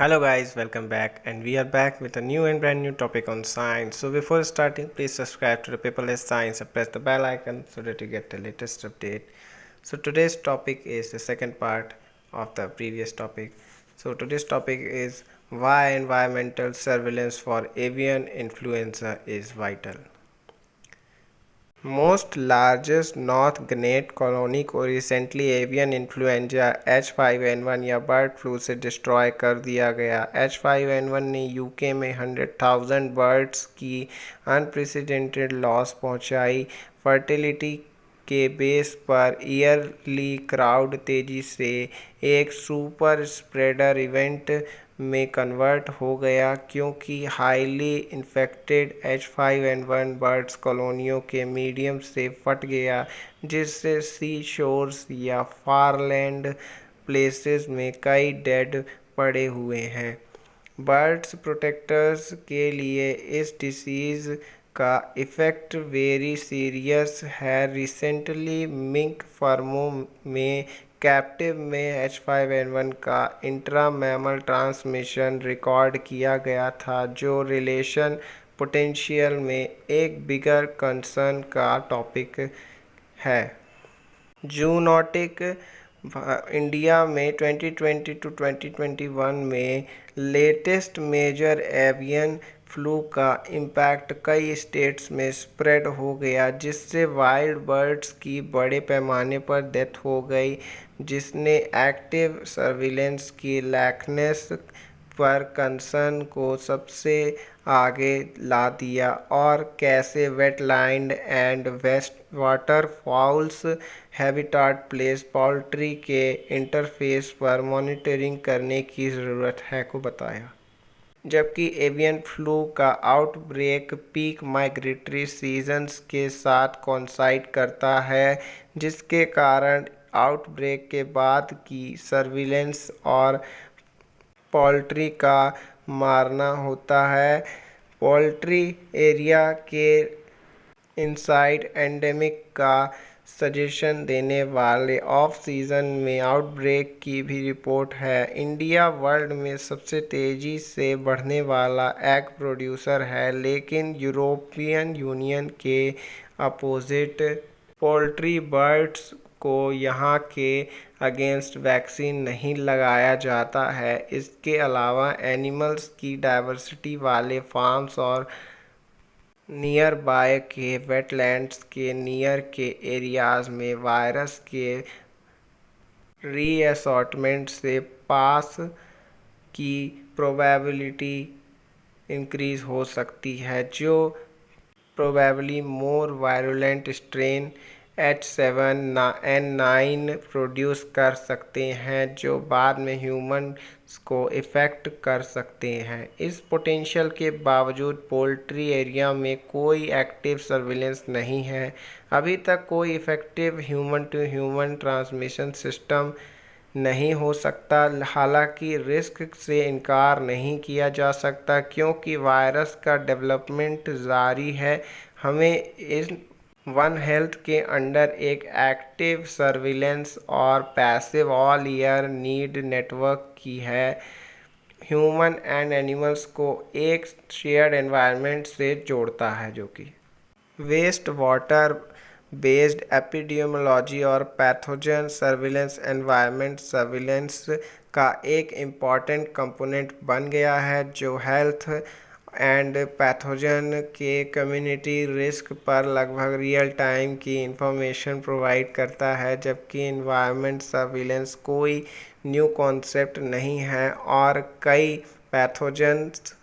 Hello guys, welcome back and we are back with a new and brand new topic on science. So before starting, please subscribe to the Paperless Science and press the bell icon so that you get the latest update. So today's topic is the second part of the previous topic. So today's topic is why environmental surveillance for avian influenza is vital. Most largest North Gannett colony को recently avian influenza H5N1 या bird flu से destroy कर दिया गया। H5N1 ने UK में 100,000 birds की unprecedented loss पहुंचाई। फर्टिलिटी के बेस पर ईयरली क्राउड तेजी से एक सुपर स्प्रेडर इवेंट में कन्वर्ट हो गया क्योंकि हाईली इन्फेक्टेड H5N1 बर्ड्स कॉलोनियों के मीडियम से फट गया, जिससे सी शोर्स या फारलैंड प्लेसेस में कई डेड पड़े हुए हैं। बर्ड्स प्रोटेक्टर्स के लिए इस डिसीज़ का इफ़ेक्ट वेरी सीरियस है। रिसेंटली मिंक फार्मों में कैप्टिव में H5N1 का इंट्रा मैमल ट्रांसमिशन रिकॉर्ड किया गया था, जो रिलेशन पोटेंशियल में एक बिगर कंसर्न का टॉपिक है। जूनोटिक इंडिया में 2020 टू 2021 में लेटेस्ट मेजर एवियन फ्लू का इम्पैक्ट कई स्टेट्स में स्प्रेड हो गया, जिससे वाइल्ड बर्ड्स की बड़े पैमाने पर डेथ हो गई, जिसने एक्टिव सर्विलेंस की लैकनेस पर कंसर्न को सबसे आगे ला दिया और कैसे wetland and waste water fowls habitat place poultry के इंटरफेस पर मॉनिटरिंग करने की ज़रूरत है को बताया। जबकि एवियन फ्लू का आउटब्रेक पीक माइग्रेटरी सीजन्स के साथ कोइंसाइड करता है, जिसके कारण आउटब्रेक के बाद की सर्विलेंस और पोल्ट्री का मारना होता है। पोल्ट्री एरिया के इनसाइड एंडेमिक का सजेशन देने वाले ऑफ सीज़न में आउटब्रेक की भी रिपोर्ट है। इंडिया वर्ल्ड में सबसे तेज़ी से बढ़ने वाला एग प्रोड्यूसर है, लेकिन यूरोपियन यूनियन के अपोजिट पोल्ट्री बर्ड्स को यहाँ के अगेंस्ट वैक्सीन नहीं लगाया जाता है। इसके अलावा एनिमल्स की डाइवर्सिटी वाले फार्म्स और नियर बाय के वेटलैंड्स के नियर के एरियाज़ में वायरस के रीअसॉर्टमेंट से पास की प्रोबेबिलिटी इंक्रीज़ हो सकती है, जो प्रोबेबली मोर वायरुलेंट स्ट्रेन H7N9 प्रोड्यूस कर सकते हैं, जो बाद में ह्यूमन्स को इफ़ेक्ट कर सकते हैं। इस पोटेंशियल के बावजूद पोल्ट्री एरिया में कोई एक्टिव सर्विलेंस नहीं है। अभी तक कोई effective human to human transmission system नहीं हो सकता। हालांकि रिस्क से इनकार नहीं किया जा सकता क्योंकि वायरस का डेवलपमेंट जारी है। हमें इस वन हेल्थ के अंडर एक एक्टिव सर्विलेंस और passive all year need network की है, ह्यूमन एंड एनिमल्स को एक शेयर्ड एनवायरनमेंट से जोड़ता है, जो कि वेस्ट वाटर बेस्ड एपिडेमियोलॉजी और पैथोजन सर्विलेंस एनवायरनमेंट सर्विलेंस का एक इम्पॉर्टेंट कंपोनेंट बन गया है, जो हेल्थ एंड पैथोजन के कम्युनिटी रिस्क पर लगभग रियल टाइम की इंफॉर्मेशन प्रोवाइड करता है। जबकि इन्वायरमेंट सर्विलेंस कोई न्यू कॉन्सेप्ट नहीं है और कई पैथोजन्स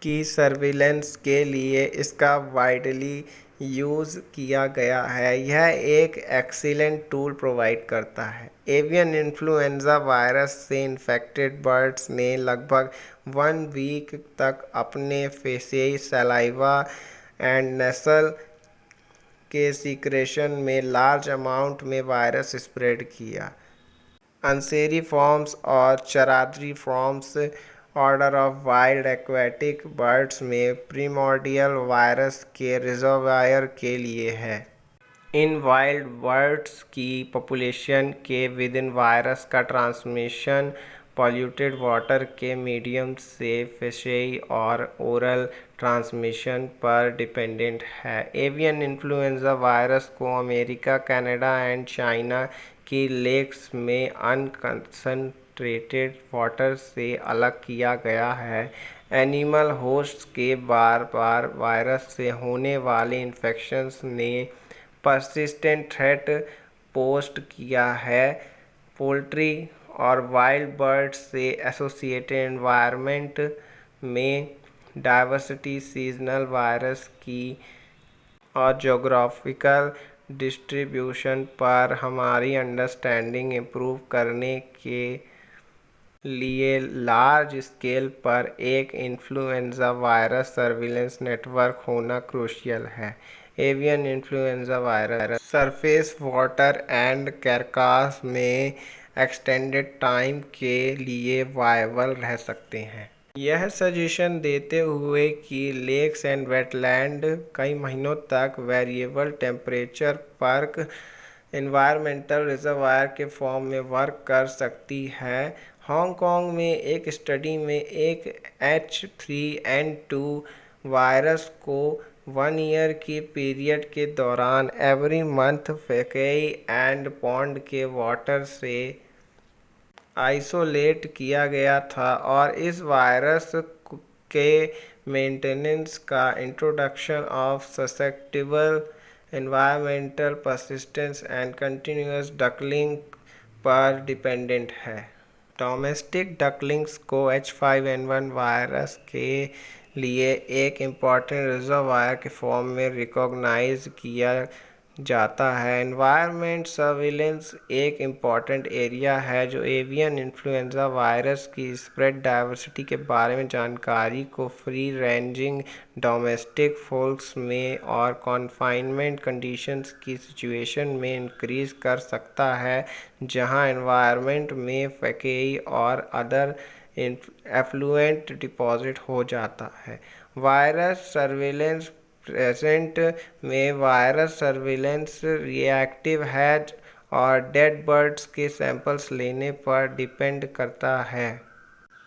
की सर्विलेंस के लिए इसका वाइडली यूज़ किया गया है। यह एक एक्सीलेंट टूल प्रोवाइड करता है। एवियन इन्फ्लुएंजा वायरस से इन्फेक्टेड बर्ड्स ने लगभग 1 वीक तक अपने फेसियाई सलाइवा एंड नेसल के सीक्रेशन में लार्ज अमाउंट में वायरस स्प्रेड किया। अंसेरी फॉर्म्स और charadriiformes order of wild aquatic birds में प्रिमोर्डियल वायरस के रिजर्वायर के लिए है। इन वाइल्ड बर्ड्स की पॉपुलेशन के विदिन वायरस का ट्रांसमिशन पॉल्यूटेड वाटर के मीडियम से फिशरी और ओरल ट्रांसमिशन पर डिपेंडेंट है। एवियन इन्फ्लुएंजा वायरस को अमेरिका, कनाडा एंड चाइना की लेक्स में अनकंसंट्रेटेड वाटर से अलग किया गया है। एनिमल होस्ट्स के बार बार वायरस से होने वाले इन्फेक्शंस ने परसिस्टेंट थ्रेट पोस्ट किया है। पोल्ट्री और वाइल्ड बर्ड्स से एसोसिएटेड एनवायरनमेंट में डाइवर्सिटी, सीजनल वायरस की और जोग्राफिकल डिस्ट्रीब्यूशन पर हमारी अंडरस्टैंडिंग इम्प्रूव करने के लिए लार्ज स्केल पर एक इन्फ्लुएंजा वायरस सर्विलेंस नेटवर्क होना क्रूशियल है। Avian influenza virus surface water and carcass में एक्सटेंडेड टाइम के लिए वायबल रह सकते हैं। यह सजेशन देते हुए कि लेक्स एंड वेटलैंड कई महीनों तक वेरिएबल टेम्परेचर पर एनवायरमेंटल रिजर्वायर के फॉर्म में वर्क कर सकती है। हांगकांग में एक स्टडी में एक H3N2 वायरस को 1 ईयर की पीरियड के दौरान एवरी मंथ फेकई एंड पॉन्ड के वाटर से आइसोलेट किया गया था और इस वायरस के मेंटेनेंस का introduction of susceptible environmental persistence and continuous duckling पर डिपेंडेंट है। डोमेस्टिक डकलिंग्स को H5N1 वायरस के लिए एक इम्पॉर्टेंट रिजर्वायर के फॉर्म में रिकॉग्नाइज किया जाता है। एनवायरनमेंट सर्विलेंस एक इम्पॉर्टेंट एरिया है जो एवियन इन्फ्लुएंजा वायरस की स्प्रेड डाइवर्सिटी के बारे में जानकारी को फ्री रेंजिंग डोमेस्टिक फोल्क्स में और कॉन्फाइनमेंट कंडीशंस की सिचुएशन में इंक्रीज कर सकता है जहां एनवायरनमेंट में फैकेई और अदर एफ्लुएंट डिपॉजिट हो जाता है। वायरस सर्विलेंस प्रेजेंट में वायरस सर्विलेंस रिएक्टिव हैज और डेड बर्ड्स के सैंपल्स लेने पर डिपेंड करता है।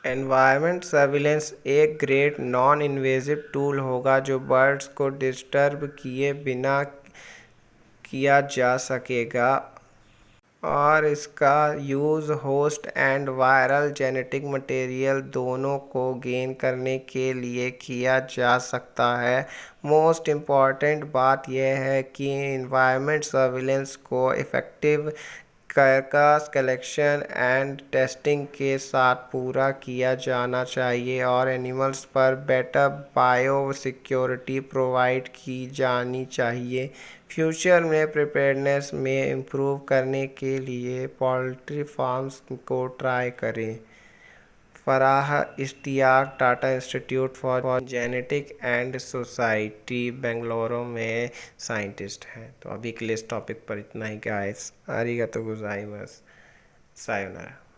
एनवायरनमेंट सर्विलेंस एक ग्रेट नॉन इन्वेजिव टूल होगा जो बर्ड्स को डिस्टर्ब किए बिना किया जा सकेगा और इसका use host and viral genetic material दोनों को गेन करने के लिए किया जा सकता है। मोस्ट इम्पॉर्टेंट बात यह है कि इन्वायरमेंट सर्विलेंस को effective carcass collection and testing के साथ पूरा किया जाना चाहिए और एनिमल्स पर बेटर बायो सिक्योरिटी प्रोवाइड की जानी चाहिए। फ्यूचर में प्रिपेयर्डनेस में इम्प्रूव करने के लिए पोल्ट्री फार्म्स को ट्राई करें। Farah Ishtiaq Tata Institute for Genetic and Society Bengaluru में साइंटिस्ट हैं। तो अभी के लिए इस टॉपिक पर इतना ही गाइस। आरिगातो गोजाइमास। सायोनारा।